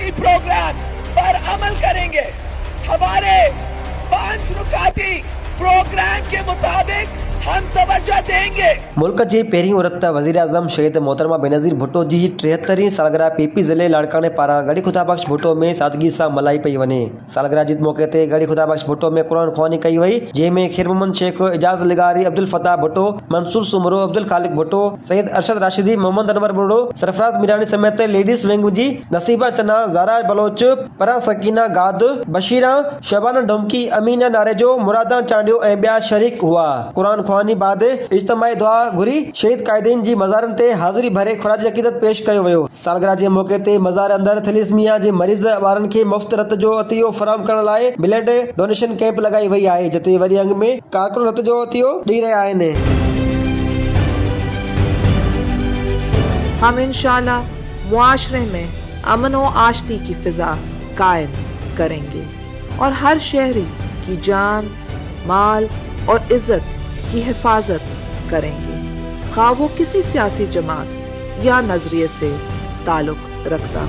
रुकाती programme पर अमल करेंगे। हमारे 5 रुकाती प्रोग्राम के मुताबिक हम तवज्जो देंगे। मुल्क जी पहिरीं औरत वज़ीर आज़म शहीद मोहतरमा बेनज़ीर भुट्टो जी 73वीं सालगिरह पीपी ज़िले लाड़काने पारां गढ़ी खुदाबख्श भुट्टो में सादगी सां मल्हाई पई वञे। सालगिरह जी मौके ते गढ़ी खुदाबख्श भुट्टो में क़ुरान ख़्वानी कई वई, जंहिंमें खीर मोहम्मद शेख, एजाज़ लिगारी, अब्दुल फताह भुट्टो, मंसूर सुमरो, अब्दुल खालिक भुट्टो, सैयद अरशद राशिदी, मोहम्मद अनवर भुट्टो, सरफराज मीरानी समेत लेडीज़ विंग जी नसीबा चन्ना, ज़ारा बलोच, परा सकीना गाद, बशीरा, शबाना डोमकी, अमीना नारेजो, मुरादा चांडियो ऐं ॿिया शरीक हुआ। क़ुरान ख़्वानी बाद इज्तिमाई दुआ घुरी शहीद कायदीन जी मज़ारनि ते हाज़िरी भरे ख़ुराज अक़ीदत पेश कयो वियो। सालगिरह जे मौके ते मज़ार अंदर थैलेसीमिया जे मरीज़ ॿारनि खे मुफ़्त रत जो अतियो फराहम करण लाइ ब्लड डोनेशन कैंप लॻाई वई आहे, जिते वरी अंग में कारकुन रत जो अतियो ॾेई रहिया आहिनि। हम इंशाअल्लाह मुआशरे में अमन व आशती की फिजा कायम करेंगे और हर शहरी की जान, माल और इज्जत की हिफाजत करेंगे, खा वो किसी सियासी जमात या नजरिए से ताल्लुक रखता